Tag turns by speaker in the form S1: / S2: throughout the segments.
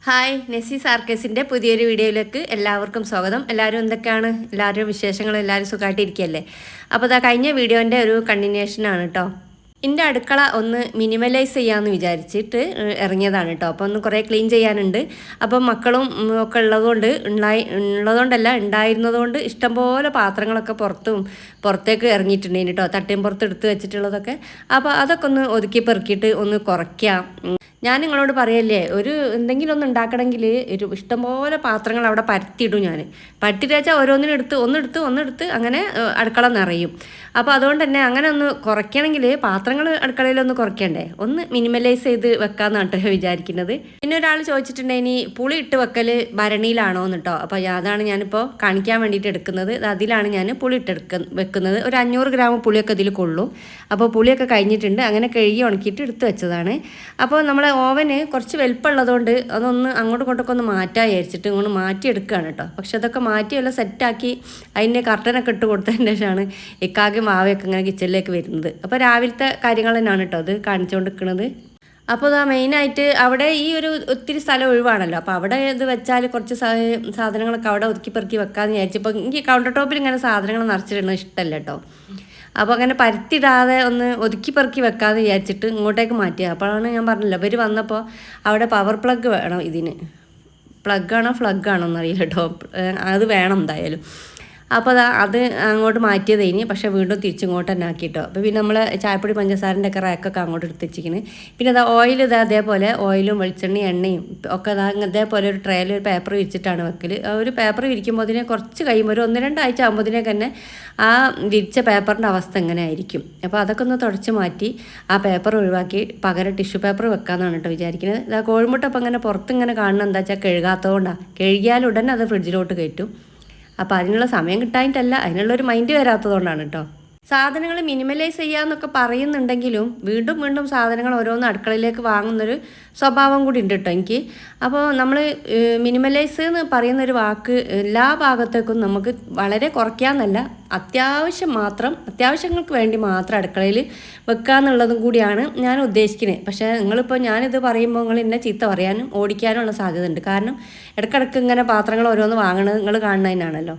S1: Hi നെസീസ് ആർക്കേസിൻ്റെ പുതിയൊരു വീഡിയോയിലേക്ക് എല്ലാവർക്കും സ്വാഗതം. എല്ലാവരും എന്തൊക്കെയാണ്? എല്ലാവരും വിശേഷങ്ങൾ, എല്ലാവരും സുഖമായിട്ടിരിക്കുകയല്ലേ? അപ്പോൾ അതാ കഴിഞ്ഞ വീഡിയോൻ്റെ ഒരു കണ്ടിന്യൂഷനാണ് കേട്ടോ. എൻ്റെ അടുക്കള ഒന്ന് മിനിമലൈസ് ചെയ്യാമെന്ന് വിചാരിച്ചിട്ട് ഇറങ്ങിയതാണ് കേട്ടോ. അപ്പോൾ ഒന്ന് കുറേ ക്ലീൻ ചെയ്യാനുണ്ട്. അപ്പം മക്കളും ഒക്കെ ഉള്ളതുകൊണ്ടല്ല ഉണ്ടായിരുന്നതുകൊണ്ട് ഇഷ്ടംപോലെ പാത്രങ്ങളൊക്കെ പുറത്തേക്ക് ഇറങ്ങിയിട്ടുണ്ടായിരുന്നു കേട്ടോ. തട്ടിയും പുറത്ത് എടുത്ത് വെച്ചിട്ടുള്ളതൊക്കെ. അപ്പോൾ അതൊക്കെ ഒന്ന് ഒതുക്കി പെറുക്കിയിട്ട് ഒന്ന് കുറയ്ക്കാം. ഞാൻ നിങ്ങളോട് പറയല്ലേ, എന്തെങ്കിലും ഒന്ന് ഉണ്ടാക്കണമെങ്കിൽ ഇഷ്ടംപോലെ പാത്രങ്ങൾ അവിടെ പരത്തിയിടും. ഞാൻ പരത്തിയിട്ട് വെച്ചാൽ ഒന്നെടുത്ത് അങ്ങനെ അടുക്കള നിറയും. അപ്പോൾ അതുകൊണ്ട് തന്നെ അങ്ങനെ ഒന്ന് കുറയ്ക്കണമെങ്കിൽ പാത്രങ്ങൾ അടുക്കളയിലൊന്ന് കുറയ്ക്കണ്ടേ, ഒന്ന് മിനിമലൈസ് ചെയ്ത് വെക്കാമെന്നാണ് വിചാരിക്കുന്നത്. പിന്നെ ഒരാൾ ചോദിച്ചിട്ടുണ്ടെങ്കിൽ പുളി ഇട്ട് വെക്കൽ ഭരണിയിലാണോ എന്ന് കേട്ടോ. അപ്പോൾ അതാണ് ഞാനിപ്പോൾ കാണിക്കാൻ വേണ്ടിയിട്ട് എടുക്കുന്നത്. അതിലാണ് ഞാൻ പുളി വെക്കുന്നത്. ഒരു 500 ഗ്രാം പുളിയൊക്കെ ഇതിൽ കൊള്ളും. അപ്പോൾ പുളിയൊക്കെ കഴിഞ്ഞിട്ടുണ്ട്, അങ്ങനെ കഴുകി ഉണക്കിയിട്ട് എടുത്ത് വെച്ചതാണ്. അപ്പോൾ നമ്മൾ ഓവന് കുറച്ച് വലുപ്പമുള്ളതുകൊണ്ട് അതൊന്ന് അങ്ങോട്ടും ഇങ്ങോട്ടൊക്കെ ഒന്ന് മാറ്റാൻ വിചാരിച്ചിട്ട് ഇങ്ങോട്ട് മാറ്റിയെടുക്കുകയാണ് കേട്ടോ. പക്ഷെ അതൊക്കെ മാറ്റിയെല്ലാം സെറ്റാക്കി അതിൻ്റെ കർട്ടനൊക്കെ ഇട്ട് കൊടുത്തതിന് ശേഷമാണ് ഇക്കാകെ മാവയൊക്കെ ഇങ്ങനെ കിച്ചണിലേക്ക് വരുന്നത്. അപ്പോൾ രാവിലത്തെ കാര്യങ്ങൾ തന്നെയാണ് കേട്ടോ അത് കാണിച്ചുകൊണ്ടിരിക്കുന്നത്. അപ്പോൾ ഇതാ മെയിനായിട്ട് അവിടെ ഈ ഒത്തിരി സ്ഥലം ഒഴിവാണല്ലോ. അപ്പോൾ അവിടെ ഇത് വെച്ചാൽ കുറച്ച് സാധനങ്ങളൊക്കെ അവിടെ ഒതുക്കി പെറുക്കി വെക്കാമെന്ന് വിചാരിച്ചപ്പോൾ എനിക്ക് കൗണ്ടർ ടോപ്പിൽ ഇങ്ങനെ സാധനങ്ങൾ നിറച്ചിടുന്നത് ഇഷ്ടമല്ല കേട്ടോ. അപ്പോൾ അങ്ങനെ പരത്തിടാതെ ഒന്ന് ഒതുക്കി പെറുക്കി വെക്കാമെന്ന് വിചാരിച്ചിട്ട് ഇങ്ങോട്ടേക്ക് മാറ്റിയത്. അപ്പോഴാണ് ഞാൻ പറഞ്ഞില്ല, ഇവർ വന്നപ്പോൾ അവിടെ പവർ പ്ലഗ് വേണം. ഇതിന് ഫ്ലഗ്ഗാണോ എന്നറിയില്ല കേട്ടോ. അത് വേണം എന്തായാലും. അപ്പോൾ അത് അങ്ങോട്ട് മാറ്റിയത് ഇനി, പക്ഷേ വീണ്ടും തിരിച്ചിങ്ങോട്ട് തന്നെ ആക്കിയിട്ടോ. അപ്പോൾ പിന്നെ നമ്മൾ ചായപ്പൊടി പഞ്ചസാരൻ്റെ ഒക്കെ റാക്കൊക്കെ അങ്ങോട്ട് എടുത്ത് വെച്ചിരിക്കുന്നത്. പിന്നെ ഓയിൽ അതേപോലെ ഓയിലും വെളിച്ചെണ്ണയും എണ്ണയും ഒക്കെ അതേപോലെ ഒരു ട്രേയിൽ ഒരു പേപ്പർ വിരിച്ചിട്ടാണ് വെക്കൽ. ഒരു പേപ്പർ വിരിക്കുമ്പോൾ അതിനെ കുറച്ച് കഴിയുമ്പോൾ ഒരു 1-2 ആഴ്ച ആകുമ്പോഴത്തേക്ക് തന്നെ ആ വിരിച്ച പേപ്പറിൻ്റെ അവസ്ഥ എങ്ങനെ ആയിരിക്കും. അപ്പോൾ അതൊക്കെ ഒന്ന് തുടച്ച് മാറ്റി ആ പേപ്പർ ഒഴിവാക്കി പകരം ടിഷ്യൂ പേപ്പർ വെക്കാമെന്നാണ് കേട്ടോ വിചാരിക്കുന്നത്. കോഴിമുട്ട അപ്പം ഇങ്ങനെ പുറത്തിങ്ങനെ കാണുന്നത് എന്താ വെച്ചാൽ കഴുകാത്തതുകൊണ്ടാണ്. കഴുകിയാൽ ഉടനെ അത് ഫ്രിഡ്ജിലോട്ട് കയറ്റും. അപ്പോൾ അതിനുള്ള സമയം കിട്ടാനിട്ടല്ല, അതിനുള്ളൊരു മൈൻഡ് വരാത്തതുകൊണ്ടാണ് കേട്ടോ. സാധനങ്ങൾ മിനിമലൈസ് ചെയ്യാമെന്നൊക്കെ പറയുന്നുണ്ടെങ്കിലും വീണ്ടും സാധനങ്ങൾ ഓരോന്ന് അടുക്കളയിലേക്ക് വാങ്ങുന്നൊരു സ്വഭാവം കൂടി ഉണ്ട് കേട്ടോ എനിക്ക്. അപ്പോൾ നമ്മൾ മിനിമലൈസ് എന്ന് പറയുന്നൊരു വാക്ക് എല്ലാ ഭാഗത്തേക്കും നമുക്ക് വളരെ കുറയ്ക്കാമെന്നല്ല, അത്യാവശ്യങ്ങൾക്ക് വേണ്ടി മാത്രം അടുക്കളയിൽ വെക്കാമെന്നുള്ളതും കൂടിയാണ് ഞാൻ ഉദ്ദേശിക്കുന്നത്. പക്ഷേ നിങ്ങളിപ്പോൾ ഞാനിത് പറയുമ്പോൾ നിങ്ങൾ എന്നെ ചീത്ത പറയാനും ഓടിക്കാനുള്ള സാധ്യത ഉണ്ട്. കാരണം ഇടയ്ക്കിടയ്ക്ക് ഇങ്ങനെ പാത്രങ്ങൾ ഓരോന്ന് വാങ്ങണത് നിങ്ങൾ കാണുന്നതിനാണല്ലോ.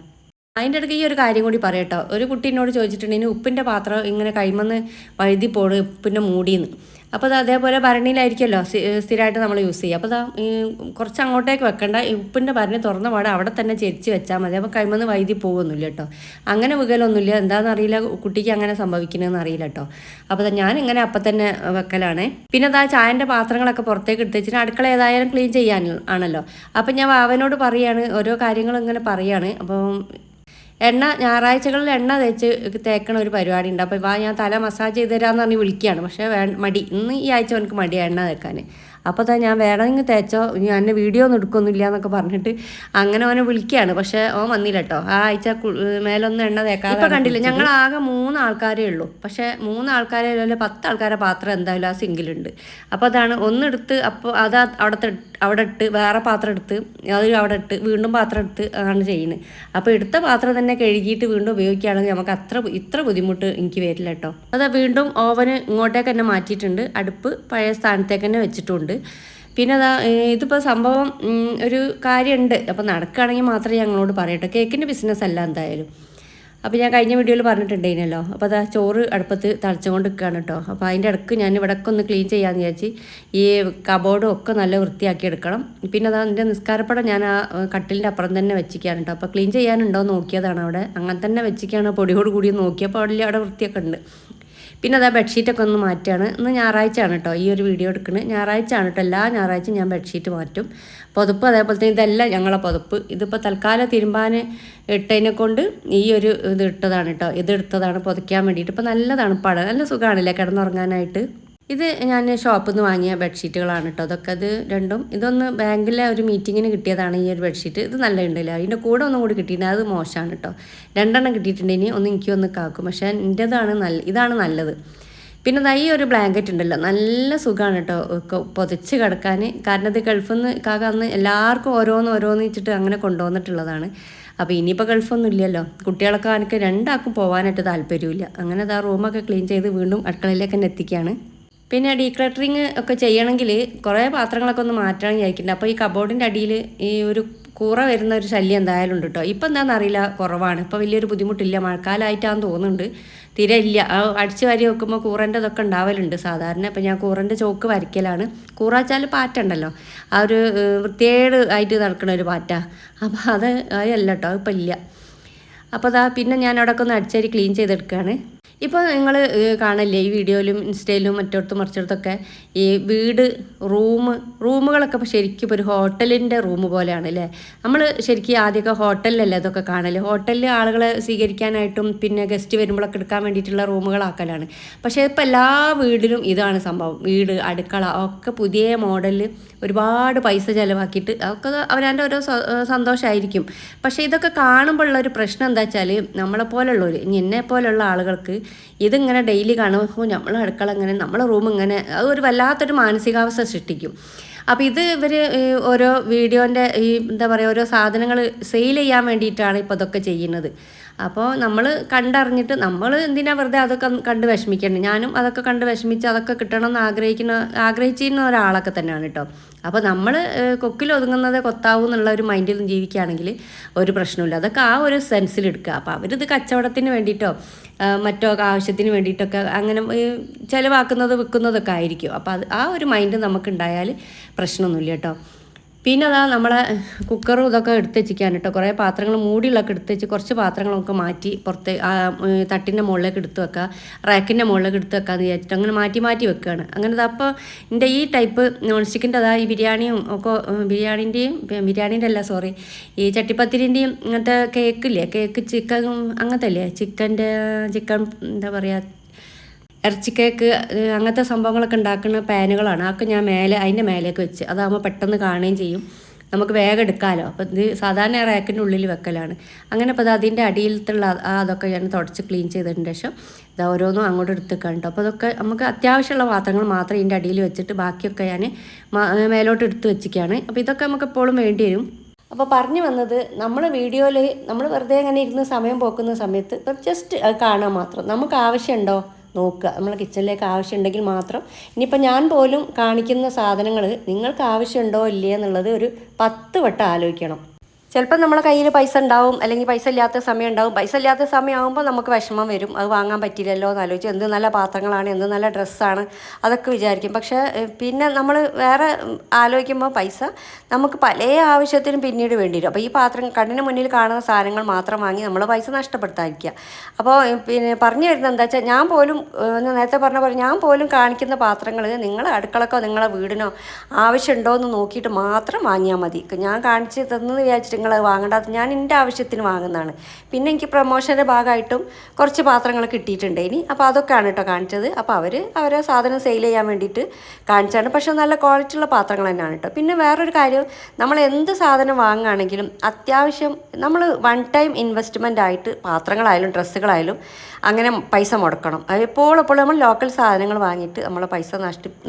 S1: അതിൻ്റെ ഇടയ്ക്ക് ഈ ഒരു കാര്യം കൂടി പറയട്ടോ. ഒരു കുട്ടി എന്നോട് ചോദിച്ചിട്ടുണ്ടെങ്കിൽ ഉപ്പിൻ്റെ പാത്രം ഇങ്ങനെ കൈമന്ന് വഴുതി പോണ് ഉപ്പിൻ്റെ മൂടിയെന്ന്. അപ്പോൾ അത് അതേപോലെ ഭരണിയിലായിരിക്കുമല്ലോ സ്ഥിരമായിട്ട് നമ്മൾ യൂസ് ചെയ്യുക. അപ്പോൾ കുറച്ച് അങ്ങോട്ടേക്ക് വെക്കണ്ട, ഉപ്പിൻ്റെ ഭരണി തുറന്ന പാടെ അവിടെ തന്നെ ചെരിച്ച് വെച്ചാൽ മതി. അപ്പോൾ കൈമന്ന് വൈദ്യുതി പോകുന്നില്ല കേട്ടോ. അങ്ങനെ വികലൊന്നുമില്ല. എന്താണെന്നറിയില്ല, കുട്ടിക്ക് അങ്ങനെ സംഭവിക്കണമെന്ന് അറിയില്ല കേട്ടോ. അപ്പോൾ ഞാനിങ്ങനെ അപ്പം തന്നെ വെക്കലാണ്. പിന്നെ ചായൻ്റെ പാത്രങ്ങളൊക്കെ പുറത്തേക്ക് എടുത്ത് വെച്ചിട്ട് അടുക്കള ഏതായാലും ക്ലീൻ ചെയ്യാൻ ആണല്ലോ. അപ്പം ഞാൻ വാവനോട് പറയാണ്, ഓരോ കാര്യങ്ങളും ഇങ്ങനെ പറയാണ്. അപ്പം ഞായറാഴ്ചകളിൽ എണ്ണ തേക്കണ ഒരു പരിപാടി ഉണ്ട്. അപ്പോൾ ഞാൻ തല മസാജ് ചെയ്ത് തരാമെന്ന് പറഞ്ഞ് വിളിക്കുകയാണ്. പക്ഷേ മടി, ഇന്ന് ഈ ആഴ്ച എനിക്ക് മടിയാണ് എണ്ണ തേക്കാൻ. അപ്പോൾ ഞാൻ വേണമെങ്കിൽ തേച്ചോ, ഞാൻ എന്നെ വീഡിയോ ഒന്നും എടുക്കൊന്നുമില്ല എന്നൊക്കെ പറഞ്ഞിട്ട് അങ്ങനെ അവനെ വിളിക്കുകയാണ്. പക്ഷേ അവൻ വന്നില്ല കേട്ടോ. ആ ആഴ്ച മേലൊന്നും എണ്ണ തേക്കാതെ. ഇപ്പോൾ കണ്ടില്ല, ഞങ്ങൾ ആകെ 3 ആൾക്കാരേ ഉള്ളൂ. പക്ഷേ 3 ആൾക്കാരെ 10 ആൾക്കാരെ പാത്രം എന്തായാലും ആ സിങ്കിലുണ്ട്. അപ്പോൾ അതാണ് ഒന്നെടുത്ത്, അപ്പോൾ അത് അവിടെ ഇട്ട് വേറെ പാത്രം എടുത്ത് അത് അവിടെ ഇട്ട് വീണ്ടും പാത്രം എടുത്ത് ആണ് ചെയ്യുന്നത്. അപ്പോൾ എടുത്ത പാത്രം തന്നെ കഴുകിയിട്ട് വീണ്ടും ഉപയോഗിക്കുകയാണെങ്കിൽ നമുക്ക് ഇത്ര ബുദ്ധിമുട്ട് എനിക്ക് വരില്ല കേട്ടോ. വീണ്ടും ഓവന് ഇങ്ങോട്ടേക്ക് തന്നെ മാറ്റിയിട്ടുണ്ട്. അടുപ്പ് പഴയ സ്ഥാനത്തേക്ക് തന്നെ വെച്ചിട്ടുണ്ട്. പിന്നെ ഇതിപ്പോൾ സംഭവം ഒരു കാര്യമുണ്ട്. അപ്പോൾ നടക്കുകയാണെങ്കിൽ മാത്രമേ ഞങ്ങളോട് പറയട്ടോ. കേക്കിൻ്റെ ബിസിനസ് അല്ല എന്തായാലും. അപ്പോൾ ഞാൻ കഴിഞ്ഞ വീഡിയോയിൽ പറഞ്ഞിട്ടുണ്ടായിരുന്നല്ലോ. അപ്പോൾ ചോറ് അടുപ്പത്ത് തളിച്ചുകൊണ്ട് നിൽക്കുകയാണ് കേട്ടോ. അപ്പോൾ അതിൻ്റെ ഇടയ്ക്ക് ഞാൻ ഇവിടെയൊക്കെ ഒന്ന് ക്ലീൻ ചെയ്യാമെന്ന് വിചാരിച്ച് ഈ കബോർഡും ഒക്കെ നല്ല വൃത്തിയാക്കി എടുക്കണം. പിന്നെ അതിൻ്റെ നിസ്കാരപ്പടം ഞാൻ ആ കട്ടിലിൻ്റെ അപ്പുറം തന്നെ വെച്ചിരിക്കുകയാണ് കേട്ടോ. അപ്പോൾ ക്ലീൻ ചെയ്യാനുണ്ടോ എന്ന് നോക്കിയതാണ്. അവിടെ അങ്ങനെ തന്നെ വെച്ചിരിക്കുകയാണ്. പൊടിയോട് കൂടി നോക്കിയപ്പോൾ അവിടെ വൃത്തിയൊക്കെ ഉണ്ട്. പിന്നെ ബെഡ്ഷീറ്റൊക്കെ ഒന്ന് മാറ്റുകയാണ്. ഇന്ന് ഞായറാഴ്ചയാണ് കേട്ടോ ഈ ഒരു വീഡിയോ എടുക്കുന്നത്. ഞായറാഴ്ചയാണ് കേട്ടോ. എല്ലാ ഞായറാഴ്ചയും ഞാൻ ബെഡ്ഷീറ്റ് മാറ്റും. പുതപ്പ് അതേപോലെ തന്നെ ഇതെല്ലാം ഞങ്ങളെ പുതപ്പ്. ഇതിപ്പോൾ തൽക്കാലം തിരുമ്പാൻ ഇട്ടതിനെ കൊണ്ട് ഇത് ഇട്ടതാണ് കേട്ടോ. ഇതെടുത്തതാണ് പുതയ്ക്കാൻ വേണ്ടിയിട്ട്. ഇപ്പോൾ നല്ല തണുപ്പാണ്, നല്ല സുഖമാണല്ലേ കിടന്നുറങ്ങാനായിട്ട്. ഇത് ഞാൻ ഷോപ്പിൽ നിന്ന് വാങ്ങിയ ബെഡ്ഷീറ്റുകളാണ് കേട്ടോ. അതൊക്കെ രണ്ടും ഇതൊന്ന് ബാങ്കിലെ ഒരു മീറ്റിങ്ങിന് കിട്ടിയതാണ് ഈ ഒരു ബെഡ്ഷീറ്റ്. ഇത് നല്ല ഉണ്ടല്ലോ. അതിൻ്റെ കൂടെ ഒന്നും കൂടി കിട്ടിയിട്ടുണ്ട്, അത് മോശമാണ് കേട്ടോ. 2 എണ്ണം കിട്ടിയിട്ടുണ്ടെങ്കിൽ ഒന്ന് എനിക്കൊന്ന് കാക്കും. പക്ഷേ ഇതാണ് നല്ലത്. പിന്നെ ഈ ഒരു ബ്ലാങ്കറ്റ് ഉണ്ടല്ലോ, നല്ല സുഖമാണ് കേട്ടോ പുതച്ച് കിടക്കാൻ. കാരണം ഇത് ഗൾഫിൽ നിന്ന് അന്ന് എല്ലാവർക്കും ഓരോന്ന് വെച്ചിട്ട് അങ്ങനെ കൊണ്ടുവന്നിട്ടുള്ളതാണ്. അപ്പോൾ ഇനിയിപ്പോൾ ഗൾഫൊന്നും ഇല്ലല്ലോ. കുട്ടികളൊക്കെ എനിക്ക് 2 ആൾക്കും പോകാനായിട്ട് താല്പര്യമില്ല. അങ്ങനെ റൂമൊക്കെ ക്ലീൻ ചെയ്ത് വീണ്ടും അടുക്കളയിലേക്ക് തന്നെ എത്തിക്കുകയാണ്. പിന്നെ ഡീക്ലട്ടറിങ് ഒക്കെ ചെയ്യണമെങ്കിൽ കുറേ പാത്രങ്ങളൊക്കെ ഒന്ന് മാറ്റണം വിചാരിക്കുന്നുണ്ട്. അപ്പോൾ ഈ കബോർഡിൻ്റെ അടിയിൽ ഈ ഒരു കൂറ വരുന്ന ഒരു ശല്യം എന്തായാലും ഉണ്ട് കേട്ടോ. ഇപ്പം എന്താണെന്നറിയില്ല, കുറവാണ്. ഇപ്പോൾ വലിയൊരു ബുദ്ധിമുട്ടില്ല, മഴക്കാലമായിട്ടാണെന്ന് തോന്നുന്നുണ്ട്. തീരെ ഇല്ല. അടിച്ച് വാരി വെക്കുമ്പോൾ കൂറൻ്റെ ഇതൊക്കെ ഉണ്ടാവലുണ്ട് സാധാരണ. അപ്പോൾ ഞാൻ കൂറൻ്റെ ചോക്ക് വരയ്ക്കലാണ്. കൂറ വെച്ചാൽ പാറ്റുണ്ടല്ലോ, ആ ഒരു വൃത്തിയേട് ആയിട്ട് നടക്കുന്ന ഒരു പാറ്റ. അപ്പോൾ അതല്ല കേട്ടോ, ഇപ്പം ഇല്ല. അപ്പോൾ അതാ പിന്നെ ഞാൻ അവിടെയൊക്കെ ഒന്ന് അടിച്ചേരി ക്ലീൻ ചെയ്തെടുക്കുകയാണ്. ഇപ്പോൾ നിങ്ങൾ കാണില്ലേ ഈ വീഡിയോയിലും ഇൻസ്റ്റയിലും മറ്റിടത്തും മറിച്ചിടത്തൊക്കെ ഈ വീട് റൂമുകളൊക്കെ ഇപ്പോൾ ശരിക്കും ഇപ്പോൾ ഒരു ഹോട്ടലിൻ്റെ റൂം പോലെയാണ് അല്ലേ. നമ്മൾ ശരിക്കും ആദ്യമൊക്കെ ഹോട്ടലിലല്ലേ അതൊക്കെ കാണല്. ഹോട്ടലിൽ ആളുകളെ സ്വീകരിക്കാനായിട്ടും പിന്നെ ഗസ്റ്റ് വരുമ്പോഴൊക്കെ എടുക്കാൻ വേണ്ടിയിട്ടുള്ള റൂമുകളാക്കലാണ്. പക്ഷേ ഇപ്പോൾ എല്ലാ വീടിലും ഇതാണ് സംഭവം. വീട്, അടുക്കള ഒക്കെ പുതിയ മോഡലിൽ ഒരുപാട് പൈസ ചിലവാക്കിയിട്ട് അതൊക്കെ അവരൻ്റെ ഓരോ സന്തോഷമായിരിക്കും. പക്ഷേ ഇതൊക്കെ കാണുമ്പോഴുള്ളൊരു പ്രശ്നം എന്താ വെച്ചാൽ നമ്മളെപ്പോലുള്ളവർ, എന്നെ പോലുള്ള ആളുകൾക്ക് ഇതിങ്ങനെ ഡെയിലി കാണുമ്പോൾ നമ്മൾ അടുക്കള ഇങ്ങനെ, നമ്മളെ റൂം ഇങ്ങനെ, അത് ഒരു വല്ലാത്തൊരു മാനസികാവസ്ഥ സൃഷ്ടിക്കും. അപ്പോൾ ഇത് ഇവർ ഓരോ വീഡിയോൻ്റെ ഈ എന്താ പറയുക, ഓരോ സാധനങ്ങൾ സെയിൽ ചെയ്യാൻ വേണ്ടിയിട്ടാണ് ഇപ്പോൾ ഇതൊക്കെ ചെയ്യുന്നത്. അപ്പോൾ നമ്മൾ കണ്ടറിഞ്ഞിട്ട് നമ്മൾ എന്തിനാ വെറുതെ അതൊക്കെ കണ്ട് വിഷമിക്കേണ്ടത്. ഞാനും അതൊക്കെ കണ്ട് വിഷമിച്ച് അതൊക്കെ കിട്ടണമെന്ന് ആഗ്രഹിച്ചിരുന്ന ഒരാളൊക്കെ തന്നെയാണ് കേട്ടോ. അപ്പോൾ നമ്മൾ കൊക്കിൽ ഒതുങ്ങുന്നത് കൊത്താവും എന്നുള്ള ഒരു മൈൻഡിൽ ജീവിക്കുകയാണെങ്കിൽ ഒരു പ്രശ്നമില്ല. അതൊക്കെ ആ ഒരു സെൻസിലെടുക്കുക. അപ്പോൾ അവരിത് കച്ചവടത്തിന് വേണ്ടിയിട്ടോ മറ്റോ ആവശ്യത്തിന് വേണ്ടിയിട്ടൊക്കെ അങ്ങനെ ചിലവാക്കുന്നത് വിൽക്കുന്നതൊക്കെ ആയിരിക്കും. അപ്പോൾ അത് ആ ഒരു മൈൻഡ് നമുക്കുണ്ടായാൽ പ്രശ്നമൊന്നുമില്ല കേട്ടോ. പിന്നെ അതാ നമ്മളെ കുക്കറും ഇതൊക്കെ എടുത്ത് വെച്ചിരിക്കാൻ കേട്ടോ. കുറേ പാത്രങ്ങൾ മൂടിയുള്ളൊക്കെ എടുത്ത് വെച്ച് കുറച്ച് പാത്രങ്ങളൊക്കെ മാറ്റി പുറത്ത് തട്ടിൻ്റെ മുകളിലേക്ക് എടുത്ത് വെക്കുക, റാക്കിൻ്റെ മുകളിലേക്ക് എടുത്ത് വെക്കാമെന്ന് വിചാരിച്ചിട്ട് അങ്ങനെ മാറ്റി മാറ്റി വെക്കുകയാണ്. അങ്ങനെ അപ്പോൾ എൻ്റെ ഈ ടൈപ്പ് നോൺ സ്റ്റിക്കിൻ്റെ അതാ ഈ ബിരിയാണിയും ഒക്കെ, ബിരിയാണീൻ്റെ അല്ല സോറി, ഈ ചട്ടിപ്പത്തിരിൻ്റെയും അങ്ങനത്തെ കേക്കില്ലേ, കേക്ക് ചിക്കൻ അങ്ങനത്തെ അല്ലേ, ചിക്കൻ എന്താ പറയുക, ഇറച്ചി കേക്ക് അങ്ങനത്തെ സംഭവങ്ങളൊക്കെ ഉണ്ടാക്കുന്ന പാനുകളാണ്. അതൊക്കെ ഞാൻ അതിൻ്റെ മേലേക്ക് വെച്ച് അതാകുമ്പോൾ പെട്ടെന്ന് കാണുകയും ചെയ്യും, നമുക്ക് വേഗം എടുക്കാമല്ലോ. അപ്പോൾ ഇത് സാധാരണ റാക്കിൻ്റെ ഉള്ളിൽ വെക്കലാണ്. അങ്ങനെ അപ്പോൾ അത് അതിൻ്റെ അടിയിലത്തുള്ള അതൊക്കെ ഞാൻ തുടച്ച് ക്ലീൻ ചെയ്തതിന് ശേഷം ഇത് ഓരോന്നും അങ്ങോട്ട് എടുത്തേക്കാണ് കേട്ടോ. അപ്പോൾ അതൊക്കെ നമുക്ക് അത്യാവശ്യമുള്ള പാത്രങ്ങൾ മാത്രം ഇതിൻ്റെ അടിയിൽ വെച്ചിട്ട് ബാക്കിയൊക്കെ ഞാൻ മേലോട്ട് എടുത്ത് വെച്ചിരിക്കുകയാണ്. അപ്പോൾ ഇതൊക്കെ നമുക്ക് എപ്പോഴും വേണ്ടി വരും. അപ്പോൾ പറഞ്ഞു വന്നത്, നമ്മൾ വീഡിയോയിൽ നമ്മൾ വെറുതെ അങ്ങനെ ഇരുന്ന് സമയം പോക്കുന്ന സമയത്ത് ജസ്റ്റ് അത് കാണാൻ മാത്രം, നമുക്ക് ആവശ്യമുണ്ടോ നോക്കുക. നമ്മൾ കിച്ചണിലേക്ക് ആവശ്യമുണ്ടെങ്കിൽ മാത്രം. ഇനിയിപ്പോൾ ഞാൻ പോലും കാണിക്കുന്ന സാധനങ്ങൾ നിങ്ങൾക്ക് ആവശ്യമുണ്ടോ ഇല്ലേ എന്നുള്ളത് ഒരു 10 വട്ടം ആലോചിക്കണം. ചിലപ്പോൾ നമ്മളെ കയ്യിൽ പൈസ ഉണ്ടാവും, അല്ലെങ്കിൽ പൈസ ഇല്ലാത്ത സമയം ഉണ്ടാവും. പൈസ ഇല്ലാത്ത സമയമാകുമ്പോൾ നമുക്ക് വിഷമം വരും, അത് വാങ്ങാൻ പറ്റില്ലല്ലോ എന്ന് ആലോചിച്ച് എന്ത് നല്ല പാത്രങ്ങളാണ്, എന്ത് നല്ല ഡ്രസ്സാണ്, അതൊക്കെ വിചാരിക്കും. പക്ഷേ പിന്നെ നമ്മൾ വേറെ ആലോചിക്കുമ്പോൾ പൈസ നമുക്ക് പല ആവശ്യത്തിനും പിന്നീട് വേണ്ടി വരും. അപ്പോൾ ഈ പാത്രം കണ്ണിന് മുന്നിൽ കാണുന്ന സാധനങ്ങൾ മാത്രം വാങ്ങി നമ്മൾ പൈസ നഷ്ടപ്പെടുത്താതിരിക്കുക. അപ്പോൾ പിന്നെ പറഞ്ഞു വരുന്നത് എന്താ വെച്ചാൽ, ഞാൻ പോലും നേരത്തെ പറഞ്ഞ പോലെ ഞാൻ പോലും കാണിക്കുന്ന പാത്രങ്ങൾ നിങ്ങളെ അടുക്കളക്കോ നിങ്ങളെ വീടിനോ ആവശ്യമുണ്ടോ എന്ന് നോക്കിയിട്ട് മാത്രം വാങ്ങിയാൽ മതി. ഞാൻ കാണിച്ച് തന്നെന്ന് വിചാരിച്ചിട്ട് നിങ്ങൾ വാങ്ങേണ്ടത്, ഞാൻ എൻ്റെ ആവശ്യത്തിന് വാങ്ങുന്നതാണ്. പിന്നെ എനിക്ക് പ്രൊമോഷൻ്റെ ഭാഗമായിട്ടും കുറച്ച് പാത്രങ്ങൾ കിട്ടിയിട്ടുണ്ട് ഇനി. അപ്പോൾ അതൊക്കെയാണ് കേട്ടോ കാണിച്ചത്. അപ്പോൾ അവരെ സാധനം സെയിൽ ചെയ്യാൻ വേണ്ടിയിട്ട് കാണിച്ചാണ്. പക്ഷേ നല്ല ക്വാളിറ്റി ഉള്ള പാത്രങ്ങൾ തന്നെയാണ് കേട്ടോ. പിന്നെ വേറൊരു കാര്യം, നമ്മൾ എന്ത് സാധനം വാങ്ങുകയാണെങ്കിലും അത്യാവശ്യം നമ്മൾ വൺ ടൈം ഇൻവെസ്റ്റ്മെൻ്റ് ആയിട്ട് പാത്രങ്ങളായാലും ഡ്രസ്സുകളായാലും അങ്ങനെ പൈസ മുടക്കണം. എപ്പോഴും നമ്മൾ ലോക്കൽ സാധനങ്ങൾ വാങ്ങിയിട്ട് നമ്മളെ പൈസ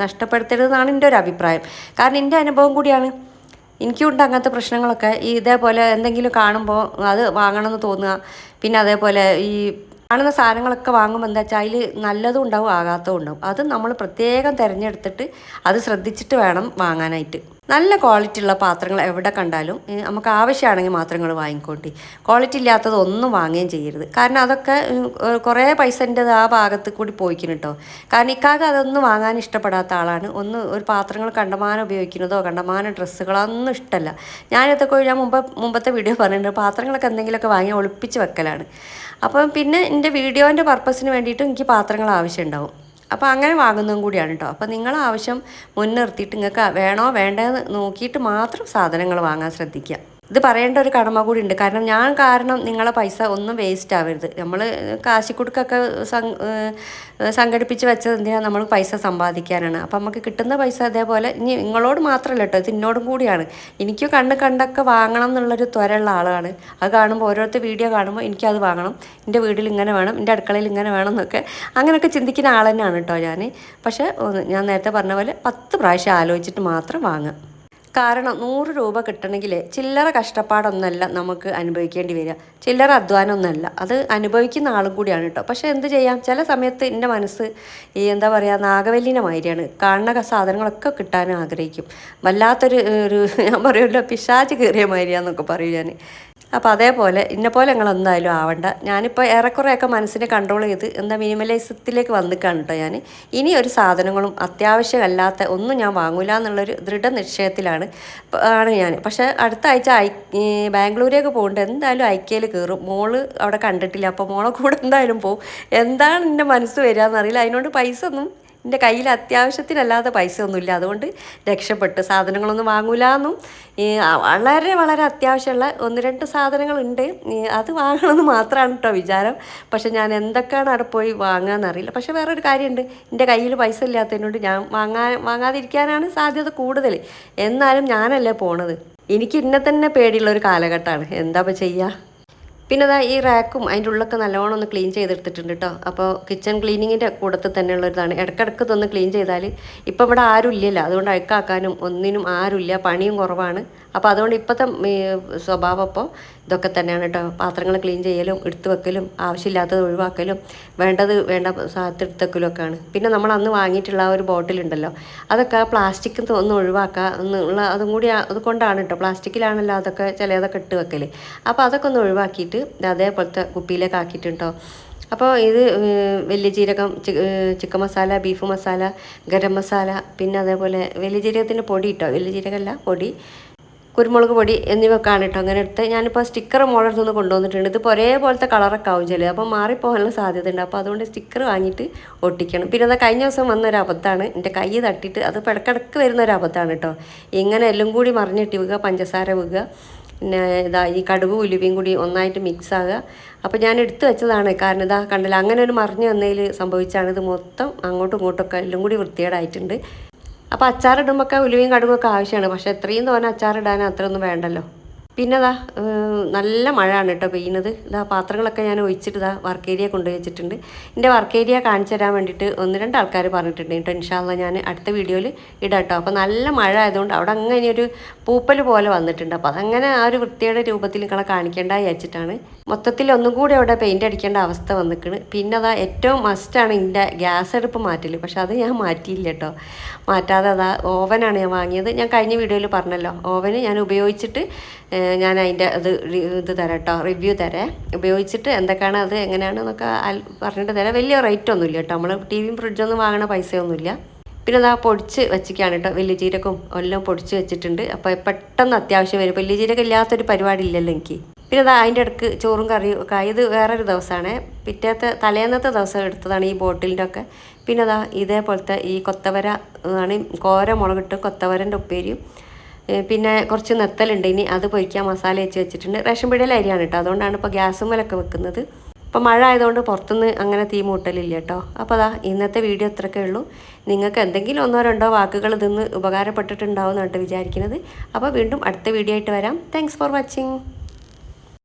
S1: നഷ്ടപ്പെടുത്തരുതെന്നാണ് എൻ്റെ ഒരു അഭിപ്രായം. കാരണം എൻ്റെ അനുഭവം കൂടിയാണ്. എനിക്കുണ്ട് അങ്ങനത്തെ പ്രശ്നങ്ങളൊക്കെ. ഇതേപോലെ എന്തെങ്കിലും കാണുമ്പോൾ അത് വാങ്ങണമെന്ന് തോന്നുക. പിന്നെ അതേപോലെ ഈ കാണുന്ന സാധനങ്ങളൊക്കെ വാങ്ങുമ്പോൾ എന്താ വെച്ചാൽ അതിൽ നല്ലതും ഉണ്ടാവും ആകാത്തതും ഉണ്ടാവും. അത് നമ്മൾ പ്രത്യേകം തിരഞ്ഞെടുത്തിട്ട് അത് ശ്രദ്ധിച്ചിട്ട് വേണം വാങ്ങാനായിട്ട്. നല്ല ക്വാളിറ്റി ഉള്ള പാത്രങ്ങൾ എവിടെ കണ്ടാലും നമുക്ക് ആവശ്യമാണെങ്കിൽ മാത്രങ്ങൾ വാങ്ങിക്കോണ്ടി. ക്വാളിറ്റി ഇല്ലാത്തത് ഒന്നും വാങ്ങുകയും ചെയ്യരുത്. കാരണം അതൊക്കെ കുറേ പൈസൻ്റെ ആ ഭാഗത്ത് കൂടി പോയിക്കുന്നു കേട്ടോ. കാരണം ഇക്കാക്ക് അതൊന്നും വാങ്ങാൻ ഇഷ്ടപ്പെടാത്ത ആളാണ്. ഒരു പാത്രങ്ങൾ കണ്ടമാനം ഉപയോഗിക്കുന്നതോ കണ്ടമാനം ഡ്രസ്സുകളൊന്നും ഇഷ്ടമല്ല. ഞാനിതൊക്കെ ഞാൻ മുമ്പത്തെ വീഡിയോ പറഞ്ഞിട്ടുണ്ട്, പാത്രങ്ങളൊക്കെ എന്തെങ്കിലുമൊക്കെ വാങ്ങി ഒളിപ്പിച്ച് വെക്കലാണ്. അപ്പം പിന്നെ എൻ്റെ വീഡിയോൻ്റെ പർപ്പസിന് വേണ്ടിയിട്ട് എനിക്ക് പാത്രങ്ങൾ ആവശ്യമുണ്ടാവും. അപ്പോൾ അങ്ങനെ വാങ്ങുന്നതും കൂടിയാണ് കേട്ടോ. അപ്പോൾ നിങ്ങളെ ആവശ്യം മുൻനിർത്തിയിട്ട് നിങ്ങൾക്ക് വേണോ വേണ്ടതെന്ന് നോക്കിയിട്ട് മാത്രം സാധനങ്ങൾ വാങ്ങാൻ ശ്രദ്ധിക്കുക. ഇത് പറയേണ്ട ഒരു കടമ കൂടി ഉണ്ട്. കാരണം നിങ്ങളെ പൈസ ഒന്നും വേസ്റ്റ് ആവരുത്. നമ്മൾ കാശിക്കുടുക്കൊക്കെ സംഘടിപ്പിച്ച് വെച്ചത് എന്തിനാണ്, നമ്മൾ പൈസ സമ്പാദിക്കാനാണ്. അപ്പം നമുക്ക് കിട്ടുന്ന പൈസ അതേപോലെ ഇനി നിങ്ങളോട് മാത്രമല്ല കേട്ടോ, ഇത് എന്നോടും കൂടിയാണ്. എനിക്കും കണ്ടൊക്കെ വാങ്ങണം എന്നുള്ളൊരു ത്വരയുള്ള ആളാണ്. അത് കാണുമ്പോൾ ഓരോരുത്തർ വീഡിയോ കാണുമ്പോൾ എനിക്കത് വാങ്ങണം, എൻ്റെ വീട്ടിൽ ഇങ്ങനെ വേണം, എൻ്റെ അടുക്കളയിൽ ഇങ്ങനെ വേണം എന്നൊക്കെ അങ്ങനെയൊക്കെ ചിന്തിക്കുന്ന ആൾ തന്നെയാണ് കേട്ടോ ഞാൻ. പക്ഷേ ഞാൻ നേരത്തെ പറഞ്ഞ പോലെ 10 പ്രാവശ്യം ആലോചിച്ചിട്ട് മാത്രം വാങ്ങുക. കാരണം 100 രൂപ കിട്ടണമെങ്കിൽ ചില്ലറ കഷ്ടപ്പാടൊന്നുമല്ല നമുക്ക് അനുഭവിക്കേണ്ടി വരിക. ചില്ലറ അധ്വാനമൊന്നുമല്ല, അത് അനുഭവിക്കുന്ന ആളും കൂടിയാണ് കേട്ടോ. പക്ഷേ എന്ത് ചെയ്യാം, ചില സമയത്ത് എൻ്റെ മനസ്സ് ഈ എന്താ പറയുക നാഗവല്ലിൻ്റെ മാതിരിയാണ്, കാണുന്ന സാധനങ്ങളൊക്കെ കിട്ടാൻ ആഗ്രഹിക്കും. വല്ലാത്തൊരു ഞാൻ പറയുമല്ലോ പിശാച് കയറിയ മാതിരിയാന്നൊക്കെ പറയും ഞാൻ. അപ്പോൾ അതേപോലെ ഇന്നെപ്പോലെ നിങ്ങൾ എന്തായാലും ആവണ്ട. ഞാനിപ്പോൾ ഏറെക്കുറെയൊക്കെ മനസ്സിനെ കൺട്രോൾ ചെയ്ത് എന്താ മിനിമലിസത്തിലേക്ക് വന്നിക്കാണ് കേട്ടോ ഞാൻ. ഇനി ഒരു സാധനങ്ങളും അത്യാവശ്യമല്ലാത്ത ഒന്നും ഞാൻ വാങ്ങൂല എന്നുള്ളൊരു ദൃഢനിശ്ചയത്തിലാണ് ഞാൻ. പക്ഷേ അടുത്ത ആഴ്ച ബാംഗ്ലൂരേക്ക് പോകുന്നുണ്ട്, എന്തായാലും ഐക്യയിൽ കയറും. മോള് അവിടെ കണ്ടിട്ടില്ല, അപ്പോൾ മോളെ കൂടെ എന്തായാലും പോകും. എന്താണ് എൻ്റെ മനസ്സ് വരിക എന്നറിയില്ല. അതിനോട് പൈസ ഒന്നും എൻ്റെ കയ്യിൽ അത്യാവശ്യത്തിനല്ലാതെ പൈസ ഒന്നുമില്ല, അതുകൊണ്ട് രക്ഷപ്പെട്ട് സാധനങ്ങളൊന്നും വാങ്ങൂലെന്നും. വളരെ വളരെ അത്യാവശ്യമുള്ള 1-2 സാധനങ്ങളുണ്ട്, അത് വാങ്ങണമെന്ന് മാത്രമാണ് കേട്ടോ വിചാരം. പക്ഷെ ഞാൻ എന്തൊക്കെയാണ് അവിടെ പോയി വാങ്ങാമെന്നറിയില്ല. പക്ഷെ വേറൊരു കാര്യമുണ്ട്, എൻ്റെ കയ്യിൽ പൈസ ഇല്ലാത്തതിനോട് ഞാൻ വാങ്ങാതിരിക്കാനാണ് സാധ്യത കൂടുതൽ. എന്നാലും ഞാനല്ലേ പോണത്, എനിക്ക് ഇന്നെ തന്നെ പേടിയുള്ള ഒരു കാലഘട്ടമാണ്. എന്താ ഇപ്പോൾ ചെയ്യുക. പിന്നെ അതാ ഈ റാക്കും അതിൻ്റെ ഉള്ളൊക്കെ നല്ലോണം ഒന്ന് ക്ലീൻ ചെയ്തെടുത്തിട്ടുണ്ട് കേട്ടോ. അപ്പോൾ കിച്ചൺ ക്ലീനിങ്ങിൻ്റെ കൂട്ടത്തിൽ തന്നെയുള്ളൊരിതാണ്. ഇടയ്ക്കിടയ്ക്ക് ഇതൊന്ന് ക്ലീൻ ചെയ്താൽ ഇപ്പം ഇവിടെ ആരും ഇല്ലല്ലോ, അതുകൊണ്ട് അഴുക്കാക്കാനും ഒന്നിനും ആരുമില്ല, പണിയും കുറവാണ്. അപ്പോൾ അതുകൊണ്ട് ഇപ്പോഴത്തെ സ്വഭാവം ഇപ്പോൾ ഇതൊക്കെ തന്നെയാണ് കേട്ടോ. പാത്രങ്ങൾ ക്ലീൻ ചെയ്യലും എടുത്തു വെക്കലും ആവശ്യമില്ലാത്തത് ഒഴിവാക്കലും വേണ്ട സാധനത്ത് എടുത്ത് വെക്കലും ഒക്കെയാണ്. പിന്നെ നമ്മൾ അന്ന് വാങ്ങിയിട്ടുള്ള ഒരു ബോട്ടിലുണ്ടല്ലോ, അതൊക്കെ പ്ലാസ്റ്റിക് ഒന്ന് ഒഴിവാക്കുക എന്നുള്ള അതും കൂടി അതുകൊണ്ടാണ് കേട്ടോ. പ്ലാസ്റ്റിക്കിലാണല്ലോ അതൊക്കെ ചിലതൊക്കെ ഇട്ട് വെക്കൽ. അപ്പോൾ അതൊക്കെ ഒന്ന് ഒഴിവാക്കിയിട്ട് അതേപോലത്തെ കുപ്പിയിലേക്ക് ആക്കിയിട്ടുണ്ടോ. അപ്പോൾ ഇത് വലിയ ജീരകം, ചിക്കൻ മസാല, ബീഫ് മസാല, ഗരം മസാല, പിന്നെ അതേപോലെ വലിയ ജീരകത്തിൻ്റെ പൊടി കേട്ടോ, വലിയ ജീരകമല്ല പൊടി, കുരുമുളക് പൊടി എന്നിവയൊക്കെയാണ് കേട്ടോ. അങ്ങനെ എടുത്ത് ഞാനിപ്പോൾ സ്റ്റിക്കർ മോളടുത്തുനിന്ന് കൊണ്ടുവന്നിട്ടുണ്ട്. ഇതിപ്പോൾ ഒരേപോലത്തെ കളറൊക്കെ ആവും ചില, അപ്പോൾ മാറിപ്പോകാനുള്ള സാധ്യത ഉണ്ട്. അപ്പോൾ അതുകൊണ്ട് സ്റ്റിക്കർ വാങ്ങിയിട്ട് ഒട്ടിക്കണം. പിന്നെ അത് കഴിഞ്ഞ ദിവസം വന്നൊരു അബദ്ധമാണ്, എൻ്റെ കൈ തട്ടിയിട്ട് അത് ഇടയ്ക്കിടയ്ക്ക് വരുന്നൊരു അബദ്ധമാണ് കേട്ടോ. ഇങ്ങനെ എല്ലാം കൂടി മറിഞ്ഞിട്ട് വീഴുക, പഞ്ചസാര വീഴുക, പിന്നെ ഈ കടുകും ഉലുവയും കൂടി ഒന്നായിട്ട് മിക്സ് ആകുക. അപ്പോൾ ഞാൻ എടുത്തു വെച്ചതാണ്, കാരണം കണ്ടില്ല അങ്ങനെ ഒരു മറിഞ്ഞ് വന്നതിൽ സംഭവിച്ചാണ്. ഇത് മൊത്തം അങ്ങോട്ടും ഇങ്ങോട്ടൊക്കെ എല്ലാം കൂടി വൃത്തികേടായിട്ടുണ്ട്. അപ്പോൾ അച്ചാറിടുമ്പോഴൊക്കെ ഉലുവയും കടുകൊക്കെ ആവശ്യമാണ്, പക്ഷേ എത്രയും തോന്നെ അച്ചാറിടാൻ അത്രയൊന്നും വേണ്ടല്ലോ. പിന്നെ നല്ല മഴയാണ് കേട്ടോ പെയ്യുന്നത്. പാത്രങ്ങളൊക്കെ ഞാൻ ഒഴിച്ചിട്ട് വർക്ക് ഏരിയ കൊണ്ടുപോയി വെച്ചിട്ടുണ്ട്. എൻ്റെ വർക്ക് ഏരിയ കാണിച്ചു തരാൻ വേണ്ടിയിട്ട് 1-2 ആൾക്കാർ പറഞ്ഞിട്ടുണ്ട് കേട്ടോ. ഇൻഷാ അല്ലാഹ് ഞാൻ അടുത്ത വീഡിയോയിൽ ഇടാം കേട്ടോ. അപ്പോൾ നല്ല മഴ ആയതുകൊണ്ട് അവിടെ അങ്ങനെ ഒരു പൂപ്പൽ പോലെ വന്നിട്ടുണ്ട്. അപ്പോൾ അതങ്ങനെ ആ ഒരു വൃത്തിയുടെ രൂപത്തിൽ നിങ്ങളെ കാണിക്കേണ്ട വിചാരിച്ചിട്ടാണ്. മൊത്തത്തിൽ ഒന്നും കൂടി അവിടെ പെയിൻ്റ് അടിക്കേണ്ട അവസ്ഥ വന്നിക്കണ്. പിന്നെ ഏറ്റവും മസ്റ്റാണ് എൻ്റെ ഗ്യാസ് അടുപ്പ് മാറ്റൽ. പക്ഷെ അത് ഞാൻ മാറ്റിയില്ല കേട്ടോ. മാറ്റാതെ ഓവനാണ് ഞാൻ വാങ്ങിയത്. ഞാൻ കഴിഞ്ഞ വീഡിയോയിൽ പറഞ്ഞല്ലോ, ഓവന് ഞാൻ ഉപയോഗിച്ചിട്ട് ഞാൻ അതിൻ്റെ ഇത് തരാം കേട്ടോ, റിവ്യൂ തരാം. ഉപയോഗിച്ചിട്ട് എന്തൊക്കെയാണ് അത് എങ്ങനെയാണെന്നൊക്കെ പറഞ്ഞിട്ട് തരാം. വലിയ റേറ്റ് ഒന്നുമില്ല കേട്ടോ, നമ്മൾ ടിവിയും ഫ്രിഡ്ജൊന്നും വാങ്ങണ പൈസയൊന്നുമില്ല. പിന്നെ പൊടിച്ച് വെച്ചിരിക്കുകയാണ് കേട്ടോ, വലിയ ജീരകവും എല്ലാം പൊടിച്ച് വെച്ചിട്ടുണ്ട്. അപ്പോൾ പെട്ടെന്ന് അത്യാവശ്യം വരും. വലിയ ജീരകം ഇല്ലാത്തൊരു പരിപാടി ഇല്ലല്ലോ എനിക്ക്. പിന്നെ അതിൻ്റെ ഇടയ്ക്ക് ചോറും കറിയും ഒക്കെ. ഇത് വേറൊരു ദിവസമാണ്, തലേന്നത്തെ ദിവസം എടുത്തതാണ് ഈ ബോട്ടിലിൻ്റെ ഒക്കെ. പിന്നെ ഇതേപോലത്തെ ഈ കൊത്തവര ആണ്, കോര മുളകിട്ട് കൊത്തവരൻ്റെ ഉപ്പേരിയും, പിന്നെ കുറച്ച് നെത്തലുണ്ട്, ഇനി അത് പൊരിക്കാൻ മസാല വെച്ചിട്ടുണ്ട്. റേഷൻ പീടികയിലെ അരിയാണ് കേട്ടോ, അതുകൊണ്ടാണ് ഇപ്പോൾ ഗ്യാസുമ്മലൊക്കെ വെക്കുന്നത്. ഇപ്പോൾ മഴ ആയതുകൊണ്ട് പുറത്തുനിന്ന് അങ്ങനെ തീ മൂട്ടലില്ല കേട്ടോ. അപ്പോൾ ഇന്നത്തെ വീഡിയോ ഇത്രയൊക്കെ ഉള്ളൂ. നിങ്ങൾക്ക് എന്തെങ്കിലും 1-2 വാക്കുകൾ ഇതിന്ന് ഉപകാരപ്പെട്ടിട്ടുണ്ടാവും എന്നാണ് വിചാരിക്കുന്നത്. അപ്പോൾ വീണ്ടും അടുത്ത വീഡിയോ ആയിട്ട് വരാം. Thanks for watching.